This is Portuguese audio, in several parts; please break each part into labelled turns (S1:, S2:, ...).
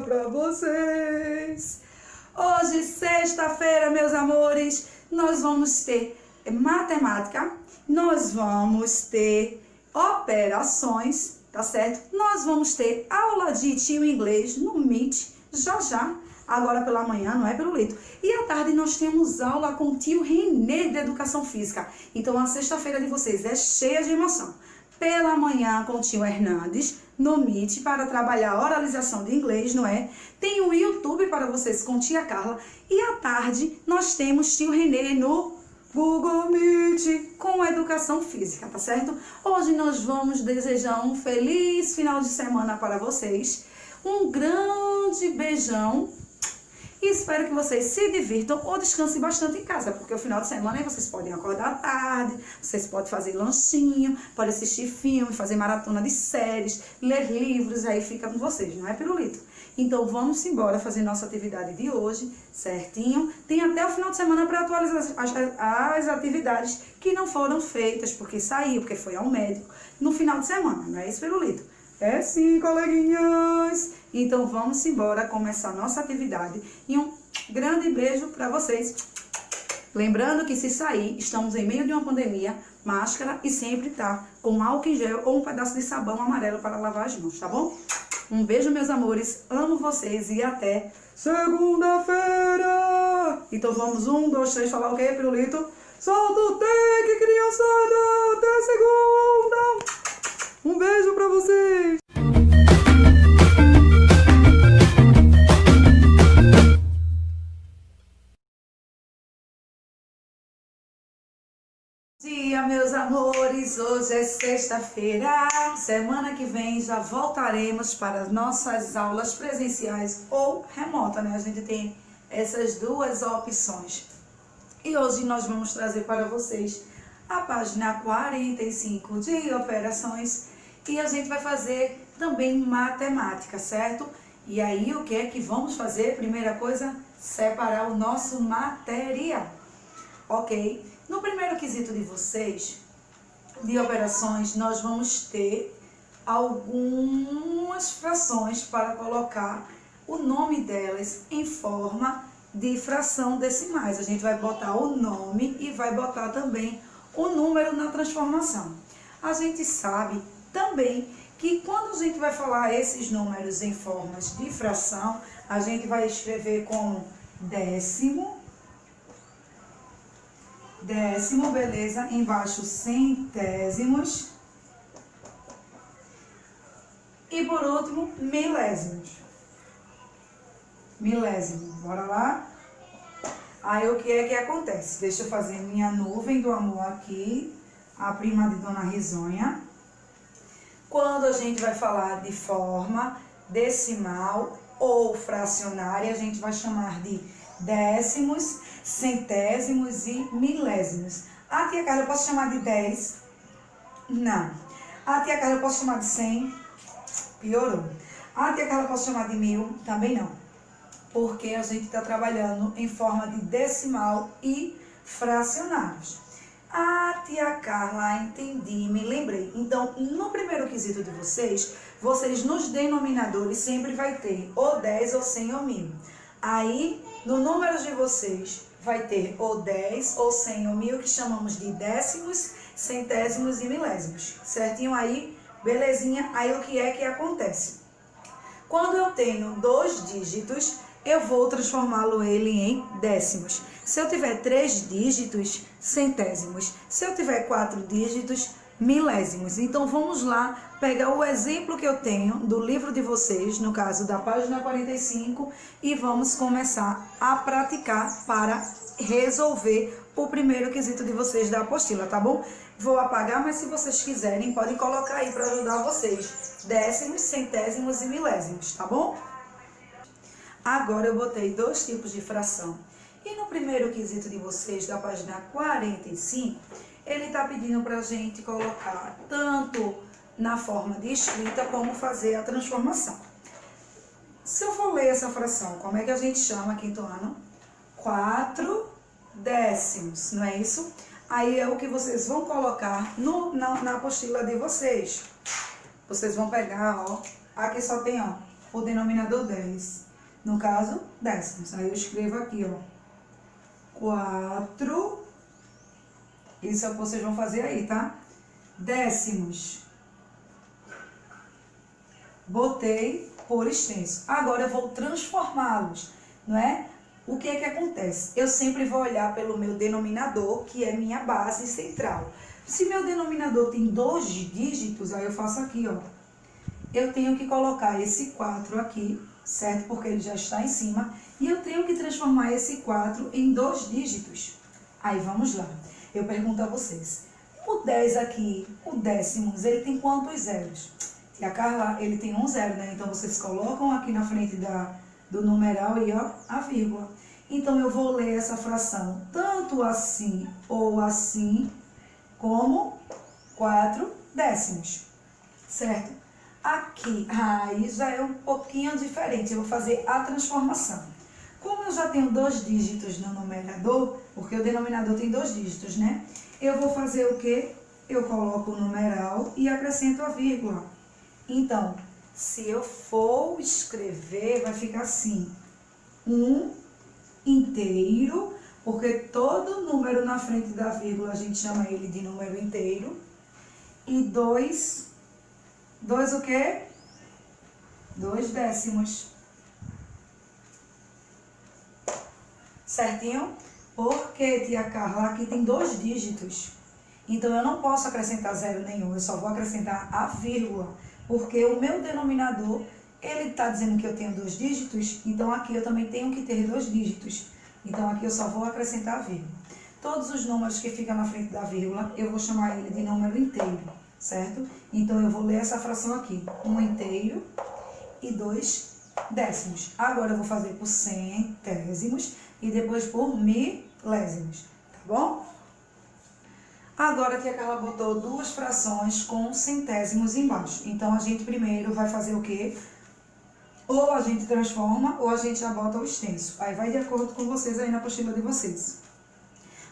S1: pra vocês. Hoje, sexta-feira, meus amores, nós vamos ter matemática, nós vamos ter operações, tá certo? Nós vamos ter aula de tio inglês no Meet, já, agora pela manhã, não é pelo leito. E à tarde nós temos aula com o tio Renê de Educação Física. Então a sexta-feira de vocês é cheia de emoção. Pela manhã com o tio Hernandes no Meet para trabalhar a oralização de inglês, não é? Tem o YouTube para vocês com tia Carla. E à tarde nós temos tio Renê no Google Meet com Educação Física, tá certo? Hoje nós vamos desejar um feliz final de semana para vocês. Um grande beijão. E espero que vocês se divirtam ou descansem bastante em casa, porque o final de semana aí vocês podem acordar à tarde, vocês podem fazer lanchinho, podem assistir filme, fazer maratona de séries, ler livros, aí fica com vocês, não é, pirulito? Então vamos embora fazer nossa atividade de hoje, certinho? Tem até o final de semana para atualizar as atividades que não foram feitas, porque saiu, porque foi ao médico, no final de semana, não é isso, pirulito? É sim, coleguinhas! Então vamos embora começar nossa atividade e um grande beijo para vocês. Lembrando que se sair, estamos em meio de uma pandemia, máscara e sempre tá com álcool em gel ou um pedaço de sabão amarelo para lavar as mãos, tá bom? Um beijo, meus amores, amo vocês e até segunda-feira! Então vamos, 1, 2, 3, falar o quê, pirulito? Solta o take, criançada! Até segunda! Um beijo pra vocês! Bom dia, meus amores! Hoje é sexta-feira. Semana que vem já voltaremos para as nossas aulas presenciais ou remota, né? A gente tem essas duas opções. E hoje nós vamos trazer para vocês a página 45 de operações. E a gente vai fazer também matemática, certo? E aí, o que é que vamos fazer? Primeira coisa, separar o nosso material, ok? No primeiro quesito de vocês, de operações, nós vamos ter algumas frações para colocar o nome delas em forma de fração decimais. A gente vai botar o nome e vai botar também o número na transformação. A gente sabe também que quando a gente vai falar esses números em formas de fração, a gente vai escrever como décimo, beleza, embaixo centésimos e por último milésimos. Bora lá? Aí o que é que acontece? Deixa eu fazer minha nuvem do amor aqui, a prima de Dona Risonha. Quando a gente vai falar de forma decimal ou fracionária, a gente vai chamar de décimos, centésimos e milésimos. A tia Carla, eu posso chamar de 10? Não. A tia Carla, eu posso chamar de 100? Piorou. A tia Carla, eu posso chamar de 1000? Também não. Porque a gente está trabalhando em forma de decimal e fracionários. Ah, tia Carla, entendi, me lembrei. Então, no primeiro quesito de vocês nos denominadores sempre vai ter ou 10, ou 100, ou 1000. Aí, no número de vocês, vai ter ou 10, ou 100, ou 1000, que chamamos de décimos, centésimos e milésimos. Certinho aí? Belezinha? Aí, o que é que acontece? Quando eu tenho 2 dígitos, eu vou transformá-lo em décimos. Se eu tiver 3 dígitos, centésimos. Se eu tiver 4 dígitos, milésimos. Então, vamos lá pegar o exemplo que eu tenho do livro de vocês, no caso da página 45, e vamos começar a praticar para resolver o primeiro quesito de vocês da apostila, tá bom? Vou apagar, mas se vocês quiserem, podem colocar aí para ajudar vocês. Décimos, centésimos e milésimos, tá bom? Agora eu botei 2 tipos de fração. E no primeiro quesito de vocês, da página 45, ele está pedindo para a gente colocar tanto na forma de escrita como fazer a transformação. Se eu for ler essa fração, como é que a gente chama, quinto ano? 4 décimos, não é isso? Aí é o que vocês vão colocar na apostila de vocês. Vocês vão pegar, ó, aqui só tem, ó, por denominador 10. No caso, décimos. Aí eu escrevo aqui, ó, 4. Isso é o que vocês vão fazer aí, tá? Décimos. Botei por extenso. Agora eu vou transformá-los, não é? O que é que acontece? Eu sempre vou olhar pelo meu denominador, que é minha base central. Se meu denominador tem 2 dígitos, aí eu faço aqui, ó. Eu tenho que colocar esse 4 aqui, certo? Porque ele já está em cima. E eu tenho que transformar esse 4 em 2 dígitos. Aí vamos lá. Eu pergunto a vocês. O 10 aqui, o décimos, ele tem quantos zeros? Tia Carla, ele tem um zero, né? Então, vocês colocam aqui na frente do numeral e, ó, a vírgula. Então, eu vou ler essa fração tanto assim ou assim, como 4 décimos, certo? Aqui, aí já é um pouquinho diferente. Eu vou fazer a transformação. Como eu já tenho 2 dígitos no numerador, porque o denominador tem 2 dígitos, né? Eu vou fazer o quê? Eu coloco o numeral e acrescento a vírgula. Então, se eu for escrever, vai ficar assim, 1 inteiro, porque todo número na frente da vírgula a gente chama ele de número inteiro. E 2 o quê? 2 décimos. Certinho? Porque, tia Carla, aqui tem 2 dígitos. Então, eu não posso acrescentar zero nenhum, eu só vou acrescentar a vírgula. Porque o meu denominador, ele está dizendo que eu tenho 2 dígitos, então aqui eu também tenho que ter 2 dígitos. Então, aqui eu só vou acrescentar a vírgula. Todos os números que ficam na frente da vírgula, eu vou chamar ele de número inteiro, certo? Então, eu vou ler essa fração aqui. 1 inteiro e 2 décimos. Agora, eu vou fazer por centésimos e depois por milésimos, tá bom? Agora, aqui a Carla botou 2 frações com centésimos embaixo. Então, a gente primeiro vai fazer o quê? Ou a gente transforma, ou a gente já bota o extenso. Aí vai de acordo com vocês aí na apostila de vocês.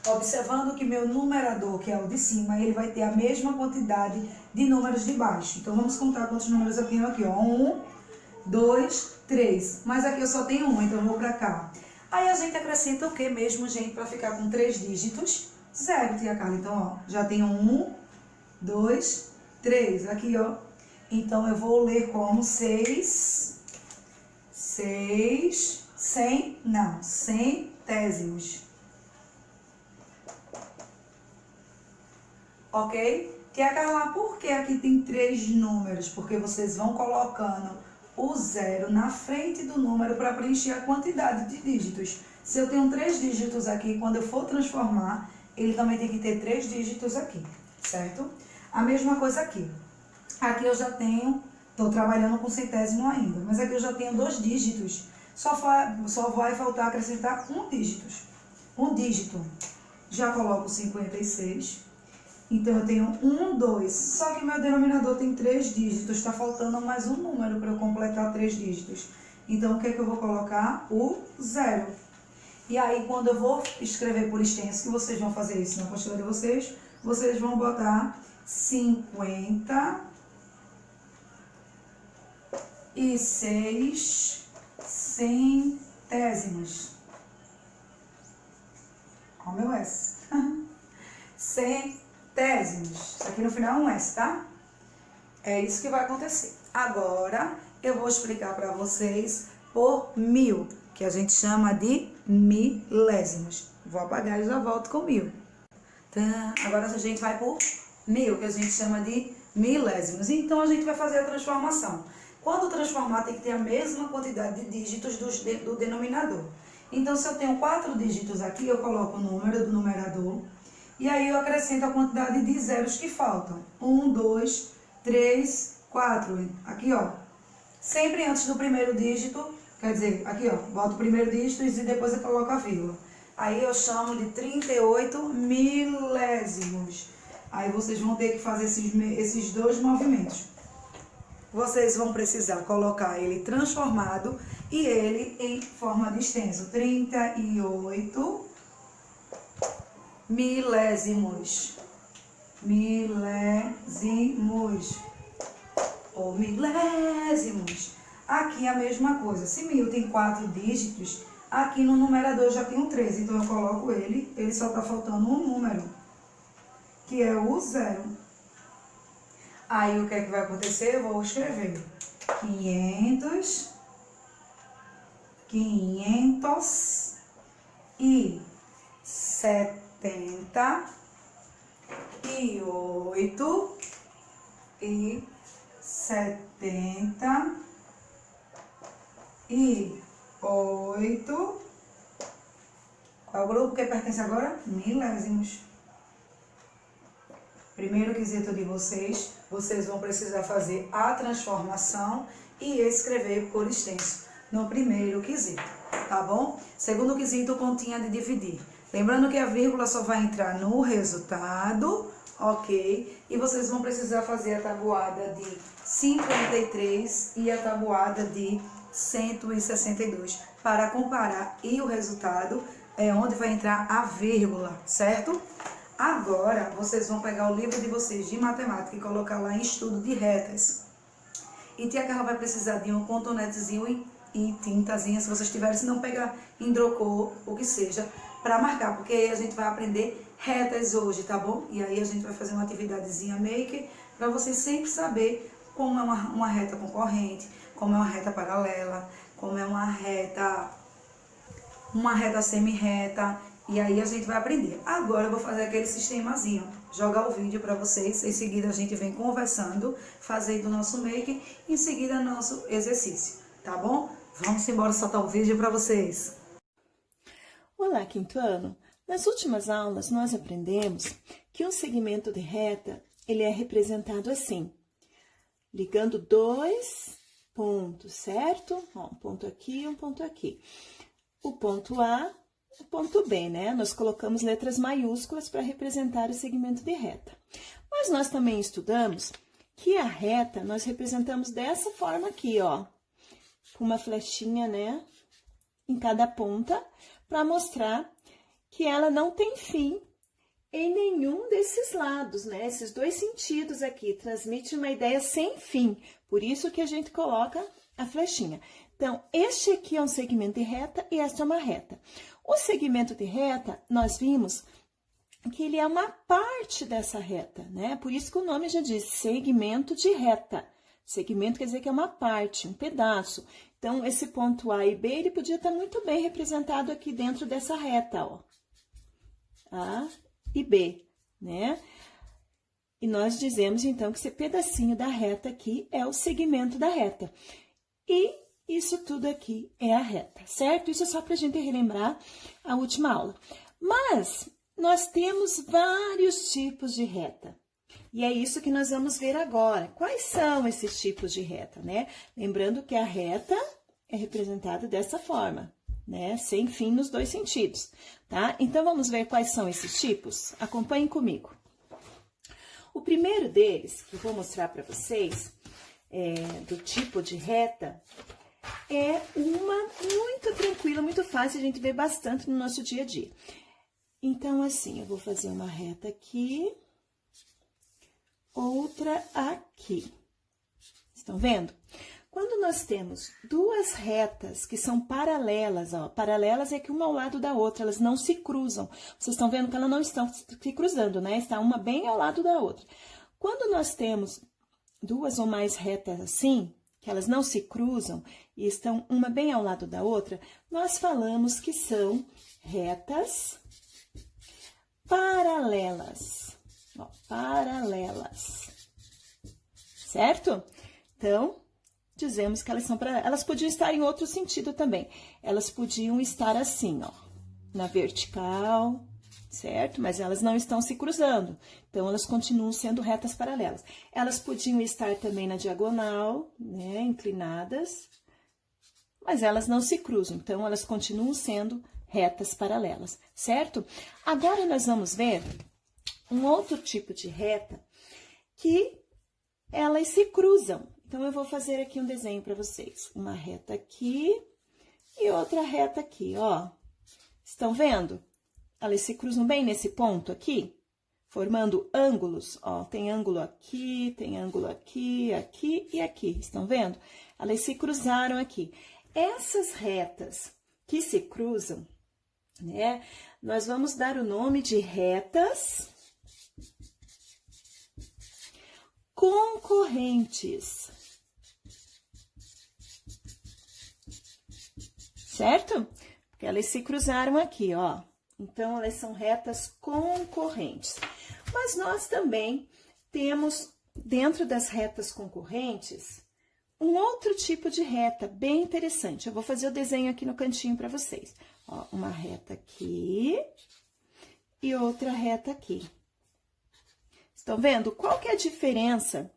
S1: Observando que meu numerador, que é o de cima, ele vai ter a mesma quantidade de números de baixo. Então, vamos contar quantos números eu tenho aqui, ó. 1, 2, 3. Mas aqui eu só tenho 1, então eu vou pra cá. Aí a gente acrescenta o quê mesmo, gente, pra ficar com 3 dígitos? 0, tia Carla. Então, ó, já tenho 1, 2, 3. Aqui, ó. Então, eu vou ler como 6, centésimos. Ok? Tia Carla, por que aqui tem 3 números? Porque vocês vão colocando o 0 na frente do número para preencher a quantidade de dígitos. Se eu tenho 3 dígitos aqui, quando eu for transformar, ele também tem que ter 3 dígitos aqui, certo? A mesma coisa aqui. Aqui eu já tenho, estou trabalhando com centésimo ainda, mas aqui eu já tenho 2 dígitos. Só vai faltar acrescentar um dígito. Já coloco 56. Então, eu tenho 1, 2. Só que meu denominador tem 3 dígitos. Está faltando mais um número para eu completar 3 dígitos. Então, o que é que eu vou colocar? O 0. E aí, quando eu vou escrever por extenso, que vocês vão fazer isso na apostila de vocês, vocês vão botar 56 centésimos. Ó o meu S. Centésimos. Isso aqui no final é um S, tá? É isso que vai acontecer. Agora, eu vou explicar para vocês por mil, que a gente chama de milésimos. Vou apagar e já volto com 1000. Tá? Agora a gente vai por 1000, que a gente chama de milésimos. Então, a gente vai fazer a transformação. Quando transformar, tem que ter a mesma quantidade de dígitos do denominador. Então, se eu tenho 4 dígitos aqui, eu coloco o número do numerador. E aí, eu acrescento a quantidade de zeros que faltam. 1, 2, 3, 4. Aqui, ó. Sempre antes do primeiro dígito, quer dizer, aqui, ó. Boto o primeiro dígito e depois eu coloco a vírgula. Aí, eu chamo de 38 milésimos. Aí, vocês vão ter que fazer esses 2 movimentos. Vocês vão precisar colocar ele transformado e ele em forma de extenso. 38 milésimos. Milésimos. Ou milésimos. Aqui a mesma coisa. Se 1000 tem 4 dígitos, aqui no numerador já tem um 13. Então, eu coloco ele só está faltando um número, que é o 0. Aí, o que é que vai acontecer? Eu vou escrever 500 e 78 e 78. Qual grupo que pertence agora? Milésimos. Primeiro quesito de vocês vão precisar fazer a transformação e escrever por extenso no primeiro quesito, tá bom? Segundo quesito, continha de dividir. Lembrando que a vírgula só vai entrar no resultado, ok? E vocês vão precisar fazer a tabuada de 53 e a tabuada de 162 para comparar, e o resultado é onde vai entrar a vírgula, certo? Agora, vocês vão pegar o livro de vocês de matemática e colocar lá em estudo de retas. E tia Carla vai precisar de um cotonetezinho e tintazinha, se vocês tiverem, se não pegar hidrocor, o que seja, para marcar, porque aí a gente vai aprender retas hoje, tá bom? E aí a gente vai fazer uma atividadezinha maker para vocês sempre saber como é uma reta concorrente, como é uma reta paralela, como é uma reta semi-reta, e aí a gente vai aprender. Agora eu vou fazer aquele sistemazinho, jogar o vídeo para vocês, em seguida a gente vem conversando, fazendo o nosso make, em seguida nosso exercício, tá bom? Vamos embora soltar o vídeo para vocês.
S2: Olá, quinto ano! Nas últimas aulas nós aprendemos que um segmento de reta, ele é representado assim, ligando dois pontos, certo? Ó, um ponto aqui e um ponto aqui. O ponto A, o ponto B, né? Nós colocamos letras maiúsculas para representar o segmento de reta. Mas nós também estudamos que a reta nós representamos dessa forma aqui, ó, com uma flechinha, né, em cada ponta, para mostrar que ela não tem fim em nenhum desses lados, né? Esses dois sentidos aqui transmite uma ideia sem fim, por isso que a gente coloca a flechinha. Então, este aqui é um segmento de reta e esta é uma reta. O segmento de reta, nós vimos que ele é uma parte dessa reta, né? Por isso que o nome já diz segmento de reta. Segmento quer dizer que é uma parte, um pedaço. Então, esse ponto A e B, ele podia estar muito bem representado aqui dentro dessa reta, ó. A e B, né? E nós dizemos, então, que esse pedacinho da reta aqui é o segmento da reta. E isso tudo aqui é a reta, certo? Isso é só para a gente relembrar a última aula. Mas nós temos vários tipos de reta. E é isso que nós vamos ver agora. Quais são esses tipos de reta, né? Lembrando que a reta é representada dessa forma, né? Sem fim nos dois sentidos, tá? Então, vamos ver quais são esses tipos? Acompanhem comigo. O primeiro deles, que eu vou mostrar para vocês, do tipo de reta, é uma muito tranquila, muito fácil, a gente vê bastante no nosso dia a dia. Então, assim, eu vou fazer uma reta aqui, outra aqui. Estão vendo? Quando nós temos duas retas que são paralelas, ó, paralelas é que uma ao lado da outra, elas não se cruzam. Vocês estão vendo que elas não estão se cruzando, né? Está uma bem ao lado da outra. Quando nós temos duas ou mais retas assim, que elas não se cruzam e estão uma bem ao lado da outra, nós falamos que são retas paralelas. Ó, paralelas. Certo? Então, dizemos que elas são paralelas. Elas podiam estar em outro sentido também. Elas podiam estar assim, ó, na vertical, certo? Mas elas não estão se cruzando. Então, elas continuam sendo retas paralelas. Elas podiam estar também na diagonal, né, inclinadas, mas elas não se cruzam. Então, elas continuam sendo retas paralelas, certo? Agora, nós vamos ver um outro tipo de reta que elas se cruzam. Então, eu vou fazer aqui um desenho para vocês. Uma reta aqui e outra reta aqui, ó. Estão vendo? Elas se cruzam bem nesse ponto aqui. formando ângulos, ó, tem ângulo aqui, aqui e aqui, estão vendo? Elas se cruzaram aqui. Essas retas que se cruzam, né, nós vamos dar o nome de retas concorrentes, certo? Porque elas se cruzaram aqui, ó. Então, elas são retas concorrentes. Mas nós também temos, dentro das retas concorrentes, um outro tipo de reta bem interessante. Eu vou fazer o desenho aqui no cantinho para vocês. Ó, uma reta aqui e outra reta aqui. Estão vendo? Qual que é a diferença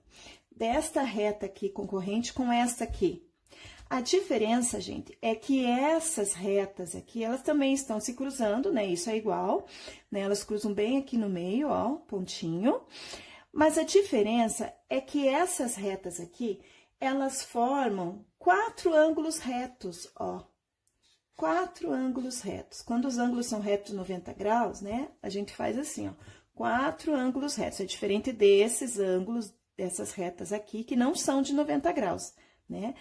S2: desta reta aqui concorrente com esta aqui? A diferença, gente, é que essas retas aqui, elas também estão se cruzando, né? Isso é igual, né? Elas cruzam bem aqui no meio, ó, pontinho. Mas a diferença é que essas retas aqui, elas formam 4 ângulos retos, ó. 4 ângulos retos. Quando os ângulos são retos de 90 graus, né? A gente faz assim, ó. 4 ângulos retos. É diferente desses ângulos, dessas retas aqui, que não são de 90 graus, né?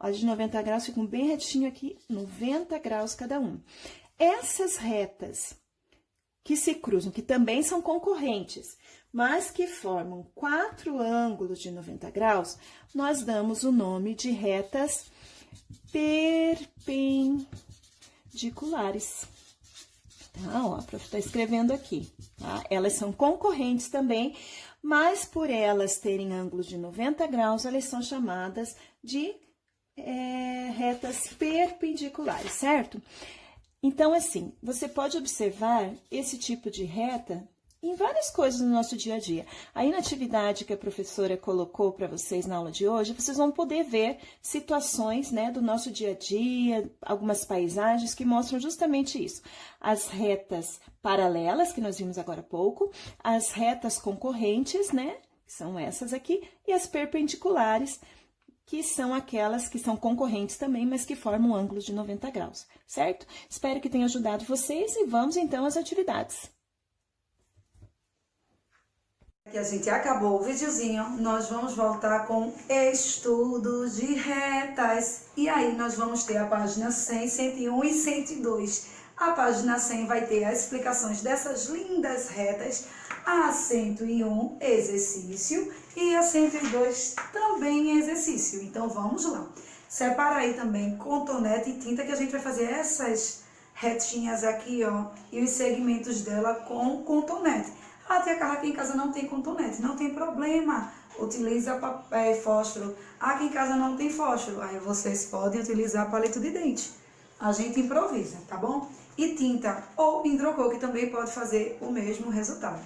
S2: As de 90 graus ficam bem retinho aqui, 90 graus cada um. Essas retas que se cruzam, que também são concorrentes, mas que formam 4 ângulos de 90 graus, nós damos o nome de retas perpendiculares. Tá, ó, a prof está escrevendo aqui, tá? Elas são concorrentes também, mas por elas terem ângulos de 90 graus, elas são chamadas de retas perpendiculares, certo? Então, assim, você pode observar esse tipo de reta em várias coisas no nosso dia a dia. Aí, na atividade que a professora colocou para vocês na aula de hoje, vocês vão poder ver situações, né, do nosso dia a dia, algumas paisagens que mostram justamente isso. As retas paralelas, que nós vimos agora há pouco, as retas concorrentes, né, que são essas aqui, e as perpendiculares, que são aquelas que são concorrentes também, mas que formam ângulos de 90 graus, certo? Espero que tenha ajudado vocês e vamos então às atividades.
S1: Aqui a gente acabou o videozinho, nós vamos voltar com estudo de retas. E aí nós vamos ter a página 100, 101 e 102. A página 100 vai ter as explicações dessas lindas retas, a 101 exercício e a 102 também exercício. Então vamos lá. Separa aí também cotonete e tinta que a gente vai fazer essas retinhas aqui, ó, e os segmentos dela com cotonete. A tia Carla aqui em casa não tem cotonete, não tem problema, utiliza fósforo. Aqui em casa não tem fósforo, aí vocês podem utilizar palito de dente. A gente improvisa, tá bom? E tinta ou hidrocor, que também pode fazer o mesmo resultado.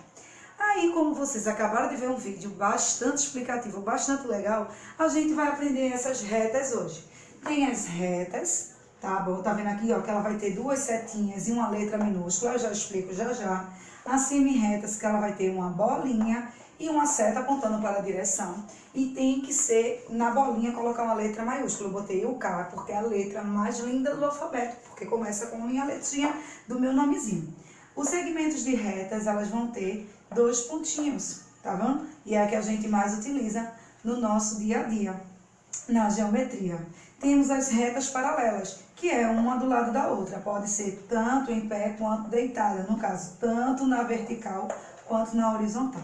S1: Aí, como vocês acabaram de ver um vídeo bastante explicativo, bastante legal, a gente vai aprender essas retas hoje. Tem as retas, tá bom? Tá vendo aqui, ó, que ela vai ter 2 setinhas e uma letra minúscula, eu já explico já já. As semi-retas, que ela vai ter uma bolinha e uma seta apontando para a direção. E tem que ser, na bolinha, colocar uma letra maiúscula. Eu botei o K, porque é a letra mais linda do alfabeto, porque começa com a minha letrinha do meu nomezinho. Os segmentos de retas, elas vão ter 2 pontinhos, tá vendo? E é a que a gente mais utiliza no nosso dia a dia, na geometria. Temos as retas paralelas, que é uma do lado da outra. Pode ser tanto em pé quanto deitada, no caso, tanto na vertical quanto na horizontal.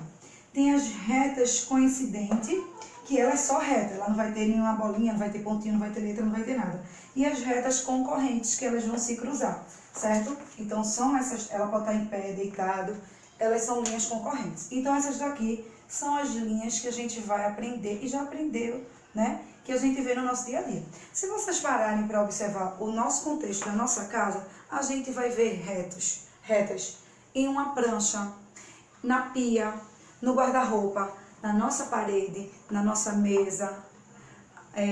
S1: Tem as retas coincidentes, que ela é só reta, ela não vai ter nenhuma bolinha, não vai ter pontinho, não vai ter letra, não vai ter nada. E as retas concorrentes, que elas vão se cruzar, certo? Então, são essas, ela pode estar em pé, deitado, elas são linhas concorrentes. Então, essas daqui são as linhas que a gente vai aprender, e já aprendeu, né? Que a gente vê no nosso dia a dia. Se vocês pararem para observar o nosso contexto da nossa casa, a gente vai ver retas em uma prancha, na pia, no guarda-roupa, na nossa parede, na nossa mesa,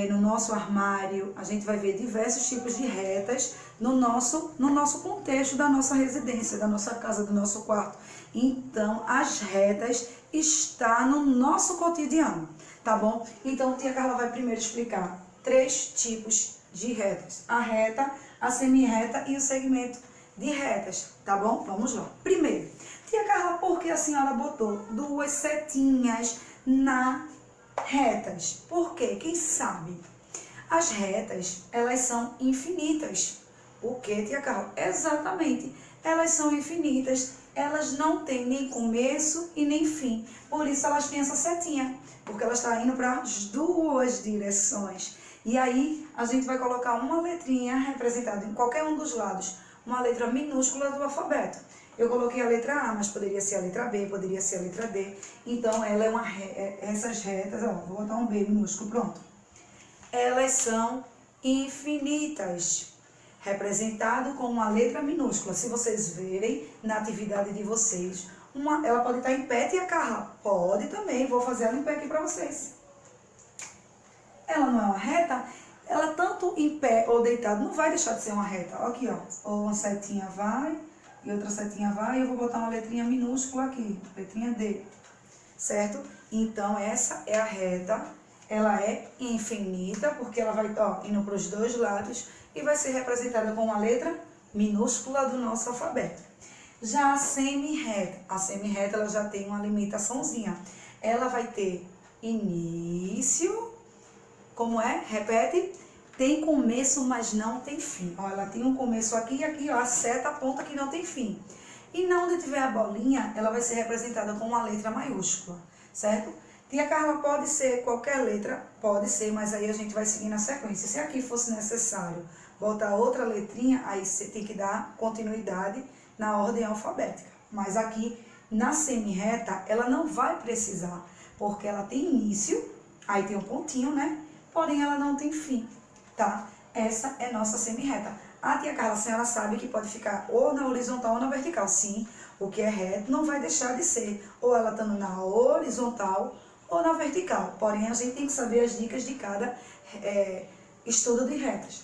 S1: no nosso armário. A gente vai ver diversos tipos de retas no nosso contexto da nossa residência, da nossa casa, do nosso quarto. Então, as retas estão no nosso cotidiano, tá bom? Então, a tia Carla vai primeiro explicar 3 tipos de retas. A reta, a semi-reta e o segmento de retas, tá bom? Vamos lá. Primeiro, Tia Carla, por que a senhora botou duas setinhas na retas? Por quê? Quem sabe? As retas, elas são infinitas. O que, tia Carla? Exatamente. Elas são infinitas. Elas não têm nem começo e nem fim. Por isso elas têm essa setinha. Porque ela está indo para as duas direções. E aí a gente vai colocar uma letrinha representada em qualquer um dos lados. Uma letra minúscula do alfabeto. Eu coloquei a letra A, mas poderia ser a letra B, poderia ser a letra D. Então ela é essas retas, ó, vou botar um B minúsculo, pronto. Elas são infinitas, representado com uma letra minúscula. Se vocês verem na atividade de vocês, ela pode estar em pé, tia Carla? Pode também, vou fazer ela em pé aqui para vocês. Ela não é uma reta, ela tanto em pé ou deitado não vai deixar de ser uma reta. Ó, aqui, ó, ou uma setinha vai e outra setinha vai, e eu vou botar uma letrinha minúscula aqui, letrinha D, certo? Então essa é a reta. Ela é infinita, porque ela vai indo para os dois lados e vai ser representada com uma letra minúscula do nosso alfabeto. Já a semi-reta ela já tem uma limitaçãozinha. Ela vai ter início, como é? Repete. Tem começo, mas não tem fim. Ó, ela tem um começo aqui e aqui, ó, a seta aponta que não tem fim. E na onde tiver a bolinha, ela vai ser representada com uma letra maiúscula, certo? Tia Carla, pode ser qualquer letra? Pode ser, mas aí a gente vai seguir na sequência. Se aqui fosse necessário botar outra letrinha, aí você tem que dar continuidade na ordem alfabética. Mas aqui, na semi-reta, ela não vai precisar, porque ela tem início, aí tem um pontinho, né? Porém, ela não tem fim, tá? Essa é nossa semi-reta. A tia Carla, a senhora sabe que pode ficar ou na horizontal ou na vertical. Sim, o que é reto não vai deixar de ser, ou ela estando na horizontal ou na vertical. Porém, a gente tem que saber as dicas de cada estudo de retas.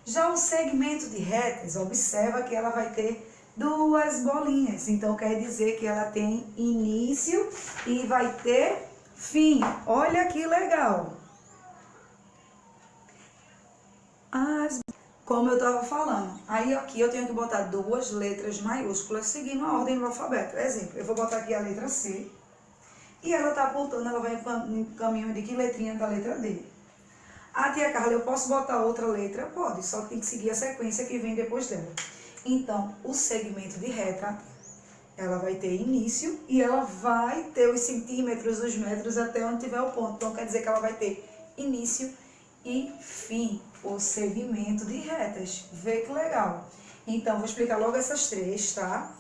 S1: Já o segmento de retas, observa que ela vai ter duas bolinhas. Então, quer dizer que ela tem início e vai ter fim. Olha que legal! Como eu estava falando, aí aqui eu tenho que botar duas letras maiúsculas seguindo a ordem do alfabeto. Exemplo, eu vou botar aqui a letra C. E ela está apontando, ela vai em caminho de que letrinha da letra D. A tia Carla, eu posso botar outra letra? Pode, só que tem que seguir a sequência que vem depois dela. Então, o segmento de reta, ela vai ter início e ela vai ter os centímetros, os metros até onde tiver o ponto. Então, quer dizer que ela vai ter início e fim, o segmento de retas. Vê que legal. Então, vou explicar logo essas três, tá?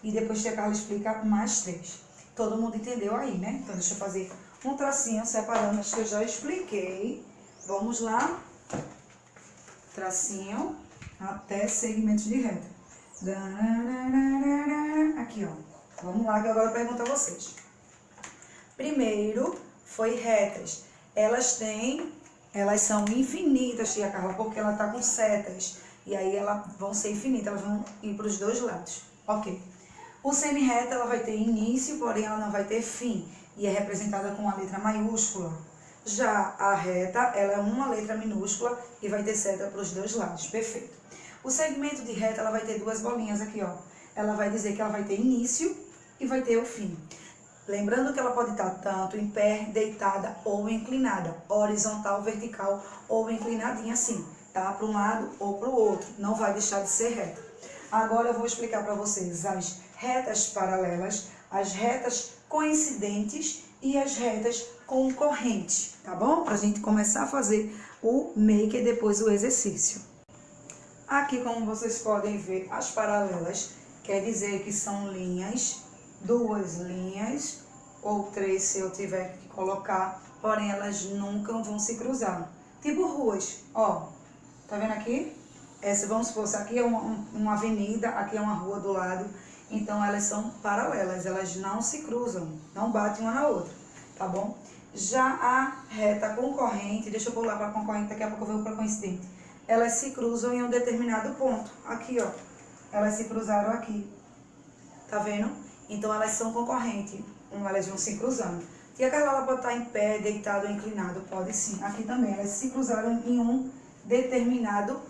S1: E depois a tia Carla explica mais três. Todo mundo entendeu aí, né? Então, deixa eu fazer um tracinho separando as que eu já expliquei. Vamos lá. Tracinho até segmentos de reta. Aqui, ó. Vamos lá, que agora eu pergunto a vocês. Primeiro, foi retas. Elas são infinitas, tia Carla, porque ela tá com setas. E aí, elas vão ser infinitas, elas vão ir para os dois lados. Ok. O semi-reta, ela vai ter início, porém ela não vai ter fim, e é representada com uma letra maiúscula. Já a reta, ela é uma letra minúscula e vai ter seta para os dois lados. Perfeito. O segmento de reta, ela vai ter duas bolinhas aqui, ó. Ela vai dizer que ela vai ter início e vai ter o fim. Lembrando que ela pode estar tanto em pé, deitada ou inclinada, horizontal, vertical ou inclinadinha assim, tá? Para um lado ou para o outro. Não vai deixar de ser reta. Agora eu vou explicar para vocês as retas paralelas, as retas coincidentes e as retas concorrentes, tá bom? Pra gente começar a fazer o make e depois o exercício. Aqui, como vocês podem ver, as paralelas quer dizer que são linhas, duas linhas ou três se eu tiver que colocar, porém elas nunca vão se cruzar. Tipo ruas, ó, tá vendo aqui? Essa, vamos supor, aqui é uma avenida, aqui é uma rua do lado, então elas são paralelas, elas não se cruzam, não batem uma na outra, tá bom? Já a reta concorrente, deixa eu pular para concorrente, daqui a pouco eu vou para coincidente, elas se cruzam em um determinado ponto, aqui ó, elas se cruzaram aqui, tá vendo? Então elas são concorrentes, elas vão se cruzando. E a Carla pode estar em pé, deitado ou inclinado, pode sim, aqui também, elas se cruzaram em um determinado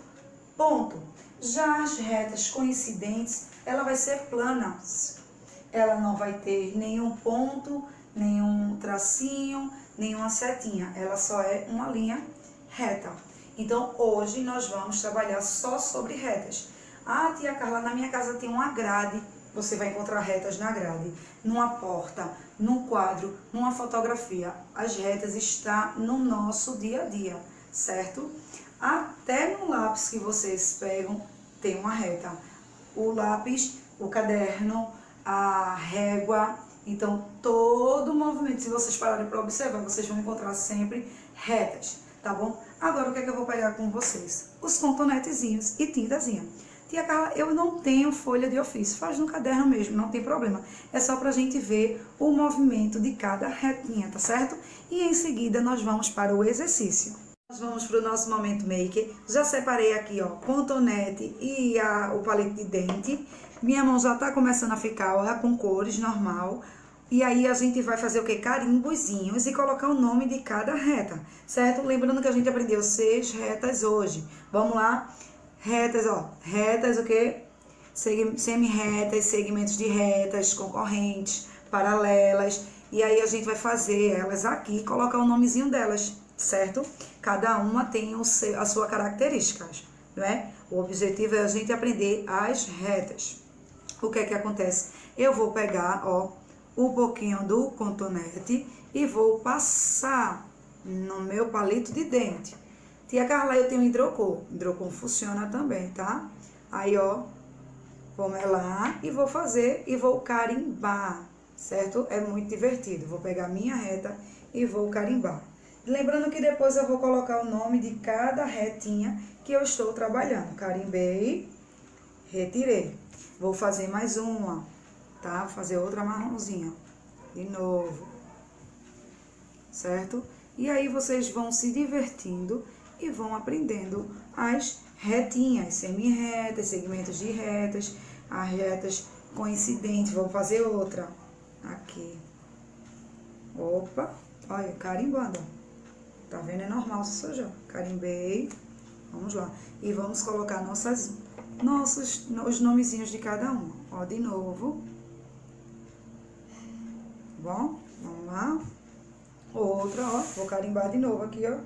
S1: ponto. Já as retas coincidentes, ela vai ser plana. ela não vai ter nenhum ponto, nenhum tracinho, nenhuma setinha. Ela só é uma linha reta. Então, hoje nós vamos trabalhar só sobre retas. Ah, tia Carla, na minha casa tem uma grade. Você vai encontrar retas na grade, numa porta, num quadro, numa fotografia. As retas estão no nosso dia a dia, certo? Até no lápis que vocês pegam, tem uma reta. O lápis, o caderno, a régua. Então, todo o movimento, se vocês pararem para observar, vocês vão encontrar sempre retas, tá bom? Agora, o que é que eu vou pegar com vocês? Os contonetezinhos e tintazinha. Tia Carla, eu não tenho folha de ofício, faz no caderno mesmo, não tem problema. É só pra gente ver o movimento de cada retinha, tá certo? E em seguida nós vamos para o exercício. Nós vamos para o nosso momento maker. Já separei aqui, ó, contonete e o palito de dente. Minha mão já tá começando a ficar, ó, com cores, normal. E aí a gente vai fazer o que? Carimbozinhos e colocar o nome de cada reta, certo? Lembrando que a gente aprendeu 6 retas hoje. Vamos lá? Retas, ó, retas o quê? Semi-retas, segmentos de retas, concorrentes, paralelas. E aí a gente vai fazer elas aqui, colocar o nomezinho delas, certo? Cada uma tem as suas características, não é? O objetivo é a gente aprender as retas. O que é que acontece? Eu vou pegar, ó, um pouquinho do contonete e vou passar no meu palito de dente. Tia Carla, eu tenho hidrocor. Hidrocor funciona também, tá? Aí, ó, vou melar e vou fazer e vou carimbar, certo? É muito divertido. Vou pegar minha reta e vou carimbar. Lembrando que depois eu vou colocar o nome de cada retinha que eu estou trabalhando. Carimbei, retirei. Vou fazer mais uma, tá? Vou fazer outra marronzinha. De novo. Certo? E aí vocês vão se divertindo e vão aprendendo as retinhas, semi-retas, segmentos de retas, as retas coincidentes. Vou fazer outra aqui. Opa, olha, carimbando. Tá vendo? É normal se sujar. Carimbei. Vamos lá. E vamos colocar os nomezinhos de cada uma. Ó, de novo. Bom, vamos lá. Outra, ó. Vou carimbar de novo aqui, ó.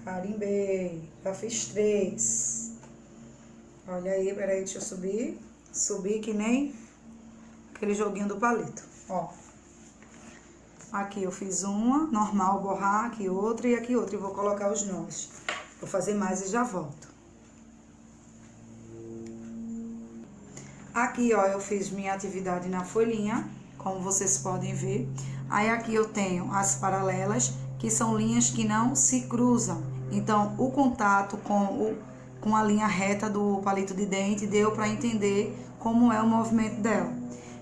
S1: Carimbei. Já fiz 3. Olha aí, peraí, deixa eu subir. Subir que nem aquele joguinho do palito, ó. Aqui eu fiz uma, normal, borrar, aqui outra e aqui outra. E vou colocar os nomes. Vou fazer mais e já volto. Aqui, ó, eu fiz minha atividade na folhinha, como vocês podem ver. Aí aqui eu tenho as paralelas, que são linhas que não se cruzam. Então, o contato com a linha reta do palito de dente deu para entender como é o movimento dela.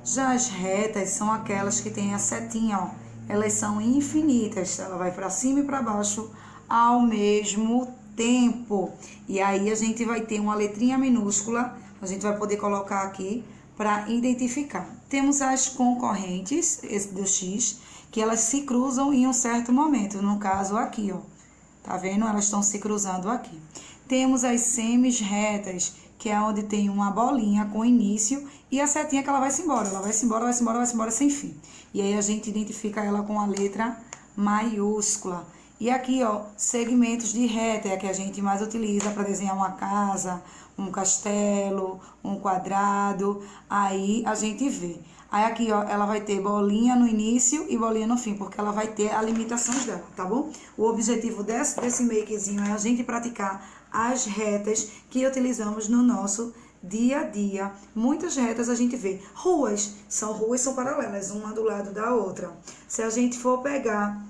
S1: Já as retas são aquelas que tem a setinha, ó. Elas são infinitas, ela vai para cima e para baixo ao mesmo tempo. E aí a gente vai ter uma letrinha minúscula, a gente vai poder colocar aqui para identificar. Temos as concorrentes, esse do X, que elas se cruzam em um certo momento, no caso aqui, ó. Tá vendo? Elas estão se cruzando aqui. Temos as semis-retas, que é onde tem uma bolinha com início e a setinha que ela vai-se embora. Ela vai-se embora, vai-se embora, vai-se embora sem fim. E aí a gente identifica ela com a letra maiúscula. E aqui, ó, segmentos de reta é a que a gente mais utiliza para desenhar uma casa, um castelo, um quadrado. Aí a gente vê. Aí aqui, ó, ela vai ter bolinha no início e bolinha no fim, porque ela vai ter as limitações dela, tá bom? O objetivo desse makezinho é a gente praticar as retas que utilizamos no nosso dia a dia. Muitas retas a gente vê. Ruas são paralelas, uma do lado da outra. Se a gente for pegar,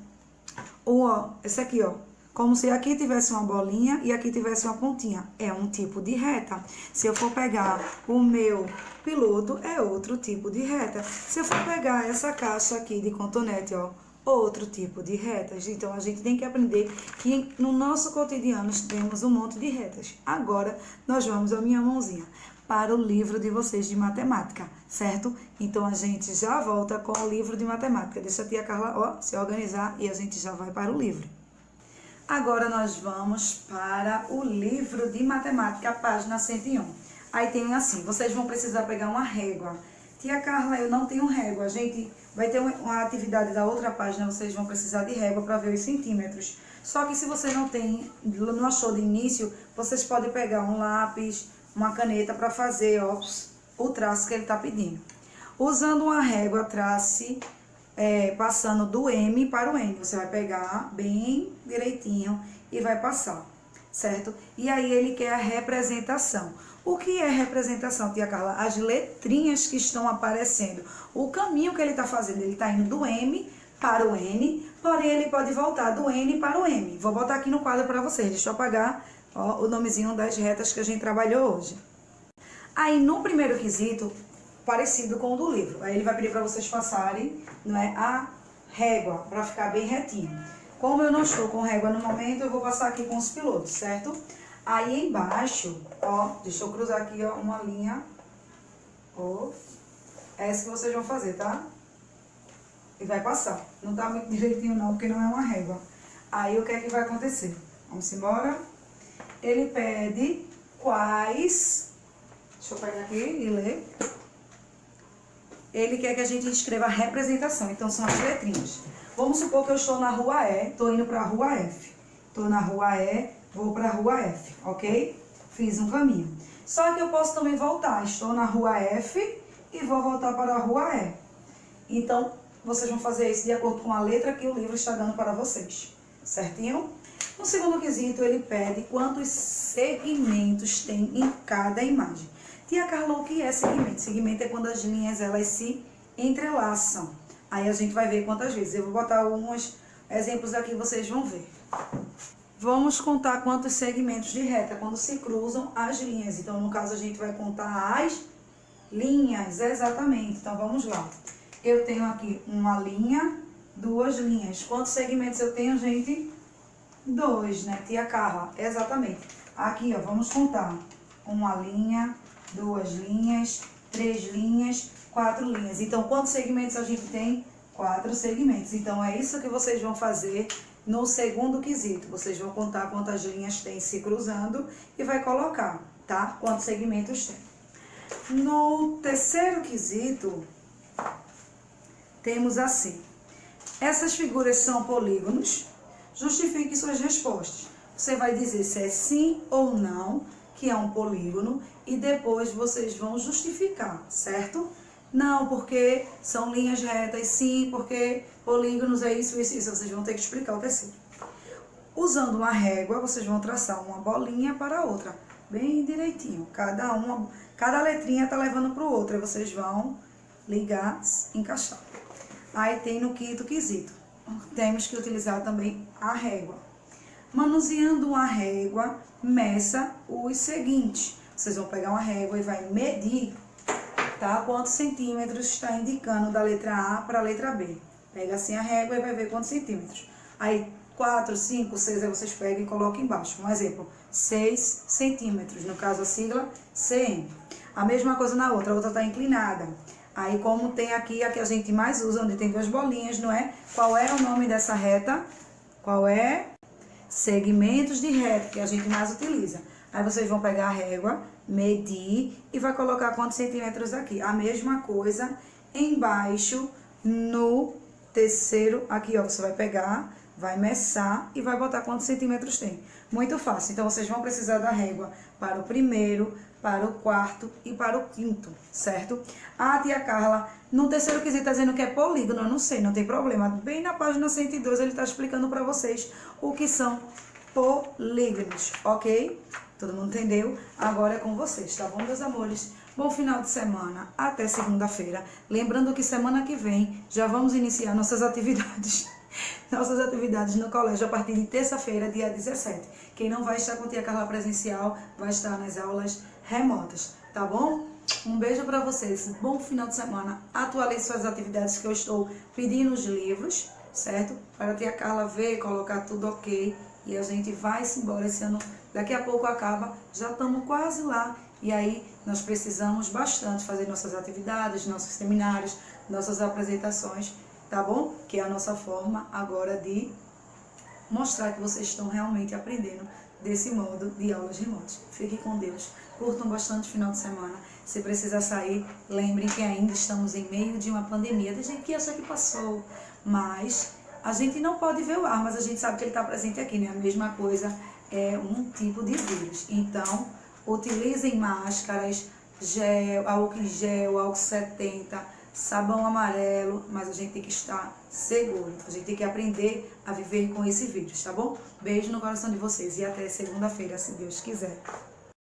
S1: ó, esse aqui, ó, como se aqui tivesse uma bolinha e aqui tivesse uma pontinha. É um tipo de reta. Se eu for pegar o meu piloto, é outro tipo de reta. Se eu for pegar essa caixa aqui de contonete, ó, outro tipo de retas. Então, a gente tem que aprender que no nosso cotidiano temos um monte de retas. Agora, nós vamos, a minha mãozinha, para o livro de vocês de matemática, certo? Então, a gente já volta com o livro de matemática. Deixa a tia Carla, ó, se organizar e a gente já vai para o livro. Agora, nós vamos para o livro de matemática, página 101. Aí tem assim, vocês vão precisar pegar uma régua. Tia Carla, eu não tenho régua. A gente vai ter uma atividade da outra página, vocês vão precisar de régua para ver os centímetros. Só que se você não tem, não achou de início, vocês podem pegar um lápis, uma caneta para fazer, ó, o traço que ele está pedindo. Usando uma régua, trace, passando do M para o N. Você vai pegar bem direitinho e vai passar, certo? E aí ele quer a representação. O que é representação, tia Carla? As letrinhas que estão aparecendo. O caminho que ele está fazendo, ele está indo do M para o N, porém ele pode voltar do N para o M. Vou botar aqui no quadro para vocês. Deixa eu apagar, ó, o nomezinho das retas que a gente trabalhou hoje. Aí no primeiro quesito, parecido com o do livro. Aí ele vai pedir para vocês passarem, não é, a régua, para ficar bem retinho. Como eu não estou com régua no momento, eu vou passar aqui com os pilotos, certo? Aí embaixo, ó, deixa eu cruzar aqui, ó, uma linha, ó, essa que vocês vão fazer, tá? E vai passar. Não tá muito direitinho não, porque não é uma régua. Aí o que é que vai acontecer? Vamos embora. Ele pede quais, deixa eu pegar aqui e ler. Ele quer que a gente escreva a representação, então são as letrinhas. Vamos supor que eu estou na rua E, estou indo para a rua F. Estou na rua E, vou para a rua F, ok? Fiz um caminho. Só que eu posso também voltar. Estou na rua F e vou voltar para a rua E. Então, vocês vão fazer isso de acordo com a letra que o livro está dando para vocês. Certinho? No segundo quesito, ele pede quantos segmentos tem em cada imagem. Tia Carla, o que é segmento? Segmento é quando as linhas elas se entrelaçam. Aí a gente vai ver quantas vezes. Eu vou botar alguns exemplos aqui, vocês vão ver. Vamos contar quantos segmentos de reta quando se cruzam as linhas. Então, no caso, a gente vai contar as linhas, exatamente. Então, vamos lá. Eu tenho aqui uma linha, duas linhas. Quantos segmentos eu tenho, gente? 2, né, tia Carla? Exatamente. Aqui, ó, vamos contar. Uma linha, duas linhas, 3 linhas, 4 linhas. Então, quantos segmentos a gente tem? 4 segmentos. Então, é isso que vocês vão fazer no segundo quesito. Vocês vão contar quantas linhas tem se cruzando e vai colocar, tá? Quantos segmentos tem. No terceiro quesito, temos assim. Essas figuras são polígonos. Justifique suas respostas. Você vai dizer se é sim ou não, que é um polígono, e depois vocês vão justificar, certo? Não, porque são linhas retas, sim, porque polígonos é isso, isso, isso. Vocês vão ter que explicar o terceiro. Usando uma régua, vocês vão traçar uma bolinha para a outra, bem direitinho. Cada letrinha tá levando para o outro, aí vocês vão ligar, encaixar. Aí tem no quinto quesito. Temos que utilizar também a régua. Manuseando uma régua, meça os seguintes. Vocês vão pegar uma régua e vai medir, tá? Quantos centímetros está indicando da letra A para a letra B. Pega assim a régua e vai ver quantos centímetros. Aí 4, 5, 6, aí vocês pegam e colocam embaixo. Um exemplo, 6 centímetros. No caso a sigla CM. A mesma coisa na outra, a outra está inclinada. Aí, como tem aqui a que a gente mais usa, onde tem duas bolinhas, não é? Qual é o nome dessa reta? Qual é? Segmentos de reta, que a gente mais utiliza. Aí, vocês vão pegar a régua, medir e vai colocar quantos centímetros aqui. A mesma coisa embaixo, no terceiro, aqui, ó, você vai pegar, vai meçar e vai botar quantos centímetros tem. Muito fácil. Então, vocês vão precisar da régua para o primeiro, para o quarto e para o quinto, certo? Ah, tia Carla, no terceiro quesito está dizendo que é polígono, eu não sei, não tem problema. Bem na página 102 ele está explicando para vocês o que são polígonos, ok? Todo mundo entendeu? Agora é com vocês, tá bom, meus amores? Bom final de semana, até segunda-feira. Lembrando que semana que vem já vamos iniciar nossas atividades. Nossas atividades no colégio a partir de terça-feira, dia 17. Quem não vai estar com a tia Carla presencial, vai estar nas aulas remotas, tá bom? Um beijo para vocês, bom final de semana. Atualize suas atividades que eu estou pedindo os livros, certo? Para a tia Carla ver, colocar tudo ok. E a gente vai-se embora esse ano. Daqui a pouco acaba, já estamos quase lá. E aí nós precisamos bastante fazer nossas atividades, nossos seminários, nossas apresentações, tá bom? Que é a nossa forma agora de mostrar que vocês estão realmente aprendendo desse modo de aulas remotas. Fiquem com Deus. curtam bastante o final de semana. Se precisar sair, lembrem que ainda estamos em meio de uma pandemia. Tem gente que acha que passou, mas a gente não pode ver o ar, mas a gente sabe que ele está presente aqui, né? A mesma coisa é um tipo de vírus. Então, utilizem máscaras, gel, álcool em gel, álcool 70, sabão amarelo, mas a gente tem que estar seguro. A gente tem que aprender a viver com esse vírus, tá bom? Beijo no coração de vocês e até segunda-feira, se Deus quiser.